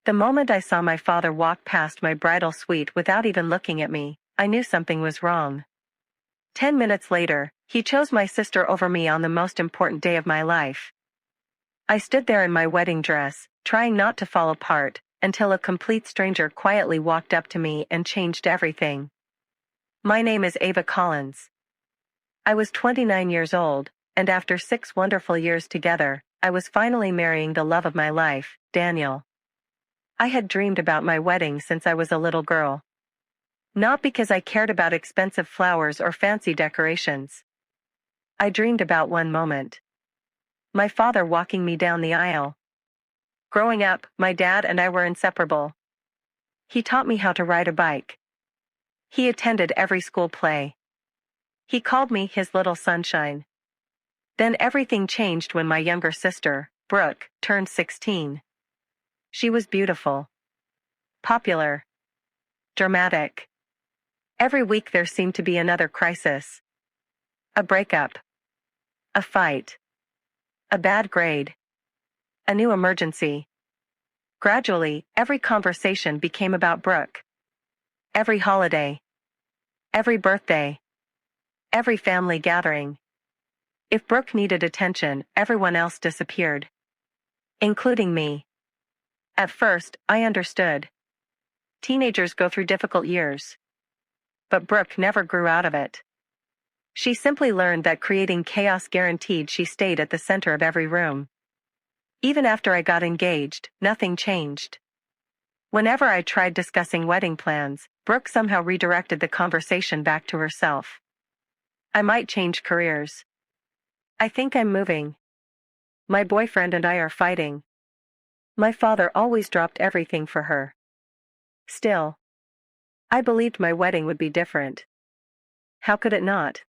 The moment I saw my father walk past my bridal suite without even looking at me, I knew something was wrong. 10 minutes later, he chose my sister over me on the most important day of my life. I stood there in my wedding dress, trying not to fall apart, until a complete stranger quietly walked up to me and changed everything. My name is Ava Collins. I was 29 years old, and after 6 wonderful years together, I was finally marrying the love of my life, Daniel. I had dreamed about my wedding since I was a little girl. Not because I cared about expensive flowers or fancy decorations. I dreamed about one moment. My father walking me down the aisle. Growing up, my dad and I were inseparable. He taught me how to ride a bike. He attended every school play. He called me his little sunshine. Then everything changed when my younger sister, Brooke, turned 16. She was beautiful. Popular. Dramatic. Every week there seemed to be another crisis. A breakup. A fight. A bad grade. A new emergency. Gradually, every conversation became about Brooke. Every holiday. Every birthday. Every family gathering. If Brooke needed attention, everyone else disappeared. Including me. At first, I understood. Teenagers go through difficult years. But Brooke never grew out of it. She simply learned that creating chaos guaranteed she stayed at the center of every room. Even after I got engaged, nothing changed. Whenever I tried discussing wedding plans, Brooke somehow redirected the conversation back to herself. I might change careers. I think I'm moving. My boyfriend and I are fighting. My father always dropped everything for her. Still, I believed my wedding would be different. How could it not?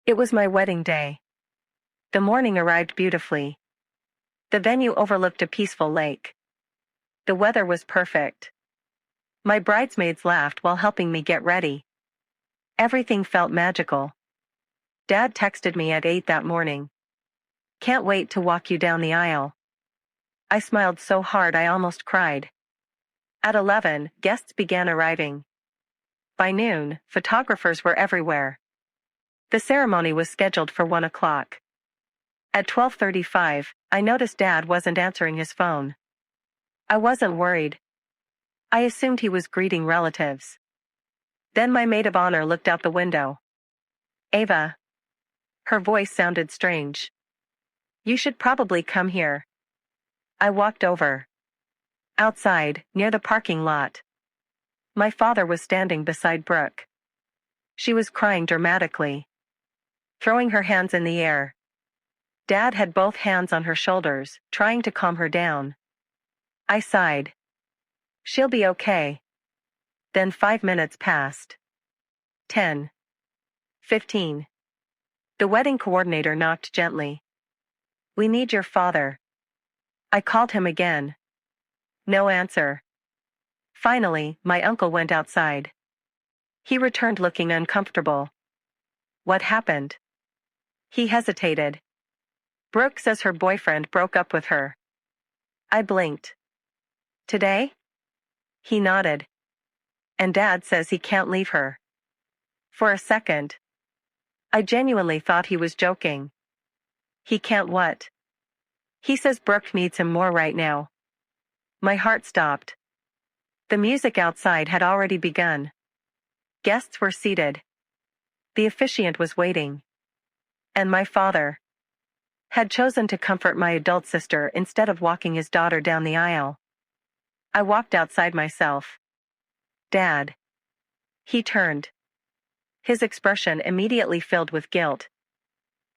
It was my wedding day. The morning arrived beautifully. The venue overlooked a peaceful lake. The weather was perfect. My bridesmaids laughed while helping me get ready. Everything felt magical. Dad texted me at 8 that morning. Can't wait to walk you down the aisle. I smiled so hard I almost cried. At 11, guests began arriving. By noon, photographers were everywhere. The ceremony was scheduled for 1 o'clock. At 12:35, I noticed Dad wasn't answering his phone. I wasn't worried. I assumed he was greeting relatives. Then my maid of honor looked out the window. Ava. Her voice sounded strange. You should probably come here. I walked over. Outside, near the parking lot. My father was standing beside Brooke. She was crying dramatically, throwing her hands in the air. Dad had both hands on her shoulders, trying to calm her down. I sighed. She'll be okay. Then 5 minutes passed. 10. 15. The wedding coordinator knocked gently. We need your father. I called him again. No answer. Finally, my uncle went outside. He returned looking uncomfortable. What happened? He hesitated. Brooke says her boyfriend broke up with her. I blinked. Today? He nodded. And Dad says he can't leave her. For a second, I genuinely thought he was joking. He can't what? He says Brooke needs him more right now. My heart stopped. The music outside had already begun. Guests were seated. The officiant was waiting. And my father had chosen to comfort my adult sister instead of walking his daughter down the aisle. I walked outside myself. Dad. He turned. His expression immediately filled with guilt.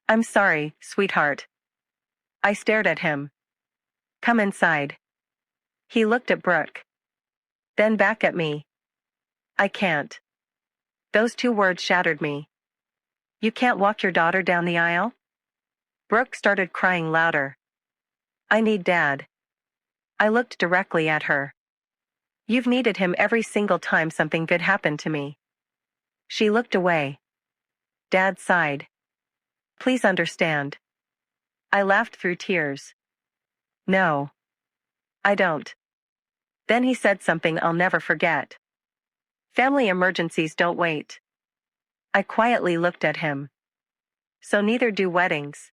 I'm sorry, sweetheart. I stared at him. Come inside. He looked at Brooke. Then back at me. I can't. Those 2 words shattered me. You can't walk your daughter down the aisle? Brooke started crying louder. I need Dad. I looked directly at her. You've needed him every single time something good happened to me. She looked away. Dad sighed. Please understand. I laughed through tears. No. I don't. Then he said something I'll never forget. Family emergencies don't wait. I quietly looked at him. So neither do weddings.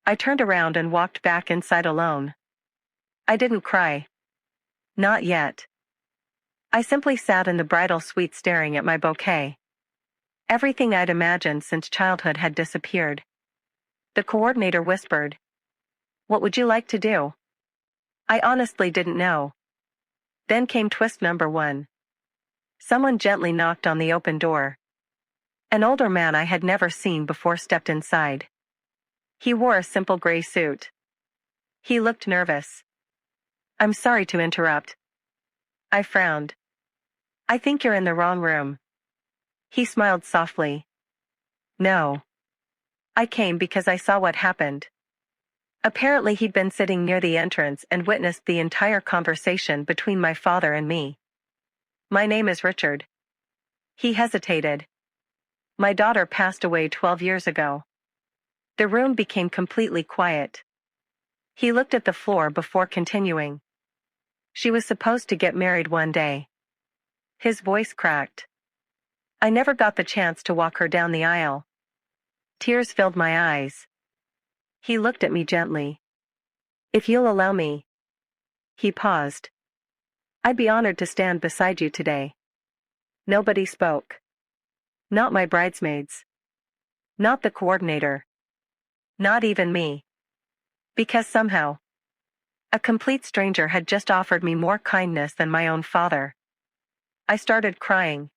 I turned around and walked back inside alone. I didn't cry. Not yet. I simply sat in the bridal suite staring at my bouquet. Everything I'd imagined since childhood had disappeared. The coordinator whispered, "What would you like to do?" I honestly didn't know. Then came twist number one. Someone gently knocked on the open door. An older man I had never seen before stepped inside. He wore a simple gray suit. He looked nervous. "I'm sorry to interrupt." I frowned. "I think you're in the wrong room." He smiled softly. "No. I came because I saw what happened." Apparently he'd been sitting near the entrance and witnessed the entire conversation between my father and me. "My name is Richard." He hesitated. "My daughter passed away 12 years ago." The room became completely quiet. He looked at the floor before continuing. "She was supposed to get married one day." His voice cracked. I never got the chance to walk her down the aisle. Tears filled my eyes. He looked at me gently. "If you'll allow me." He paused. "I'd be honored to stand beside you today." Nobody spoke. Not my bridesmaids. Not the coordinator. Not even me. Because somehow, a complete stranger had just offered me more kindness than my own father. I started crying.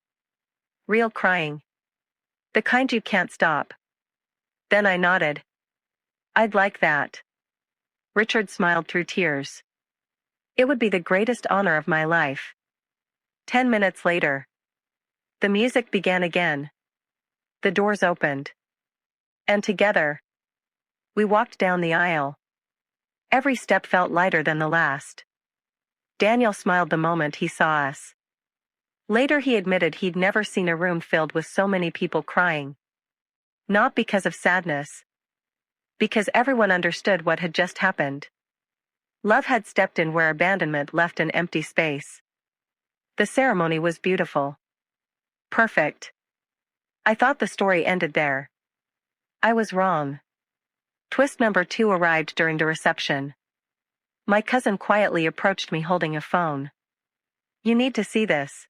Real crying. The kind you can't stop. Then I nodded. "I'd like that." Richard smiled through tears. "It would be the greatest honor of my life." 10 minutes later, the music began again. The doors opened. And together, we walked down the aisle. Every step felt lighter than the last. Daniel smiled the moment he saw us. Later he admitted he'd never seen a room filled with so many people crying. Not because of sadness. Because everyone understood what had just happened. Love had stepped in where abandonment left an empty space. The ceremony was beautiful. Perfect. I thought the story ended there. I was wrong. Twist number two arrived during the reception. My cousin quietly approached me holding a phone. "You need to see this."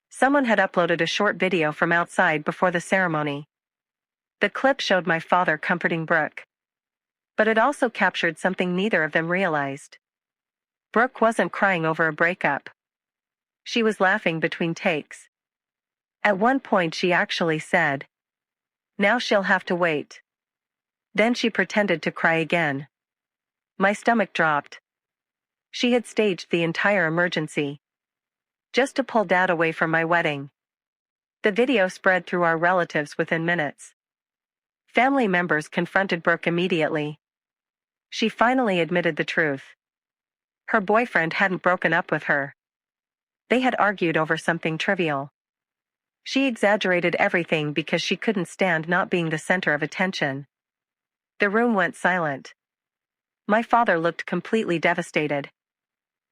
Someone had uploaded a short video from outside before the ceremony. The clip showed my father comforting Brooke. But it also captured something neither of them realized. Brooke wasn't crying over a breakup. She was laughing between takes. At one point she actually said, "Now she'll have to wait." Then she pretended to cry again. My stomach dropped. She had staged the entire emergency. Just to pull Dad away from my wedding. The video spread through our relatives within minutes. Family members confronted Brooke immediately. She finally admitted the truth. Her boyfriend hadn't broken up with her. They had argued over something trivial. She exaggerated everything because she couldn't stand not being the center of attention. The room went silent. My father looked completely devastated.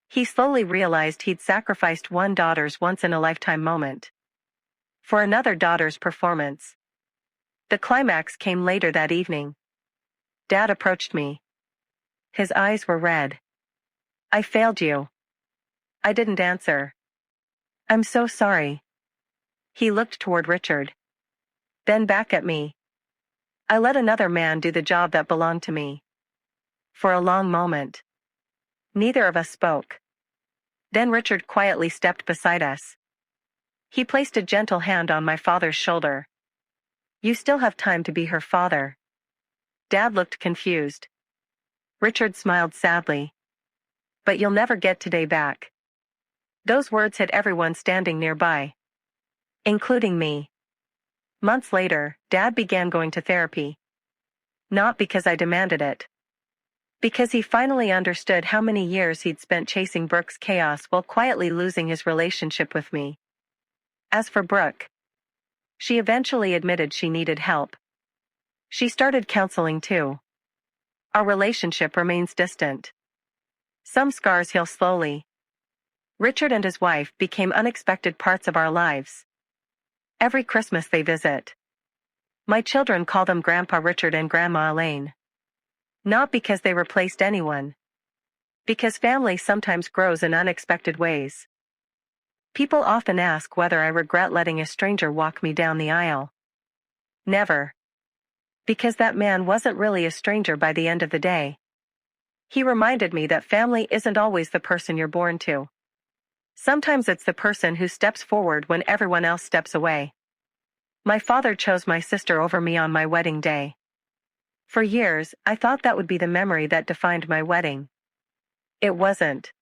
He slowly realized he'd sacrificed one daughter's once-in-a-lifetime moment for another daughter's performance. The climax came later that evening. Dad approached me. His eyes were red. "I failed you." I didn't answer. "I'm so sorry." He looked toward Richard. Then back at me. I let another man do the job that belonged to me. For a long moment, neither of us spoke. Then Richard quietly stepped beside us. He placed a gentle hand on my father's shoulder. "You still have time to be her father." Dad looked confused. Richard smiled sadly. "But you'll never get today back." Those words hit everyone standing nearby, including me. Months later, Dad began going to therapy. Not because I demanded it. Because he finally understood how many years he'd spent chasing Brooke's chaos while quietly losing his relationship with me. As for Brooke, she eventually admitted she needed help. She started counseling too. Our relationship remains distant. Some scars heal slowly. Richard and his wife became unexpected parts of our lives. Every Christmas they visit. My children call them Grandpa Richard and Grandma Elaine. Not because they replaced anyone. Because family sometimes grows in unexpected ways. People often ask whether I regret letting a stranger walk me down the aisle. Never. Because that man wasn't really a stranger by the end of the day. He reminded me that family isn't always the person you're born to. Sometimes it's the person who steps forward when everyone else steps away. My father chose my sister over me on my wedding day. For years, I thought that would be the memory that defined my wedding. It wasn't.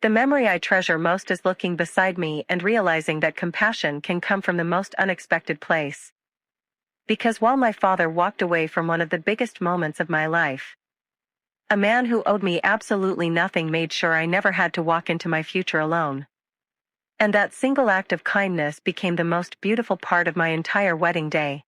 The memory I treasure most is looking beside me and realizing that compassion can come from the most unexpected place. Because while my father walked away from one of the biggest moments of my life, a man who owed me absolutely nothing made sure I never had to walk into my future alone. And that single act of kindness became the most beautiful part of my entire wedding day.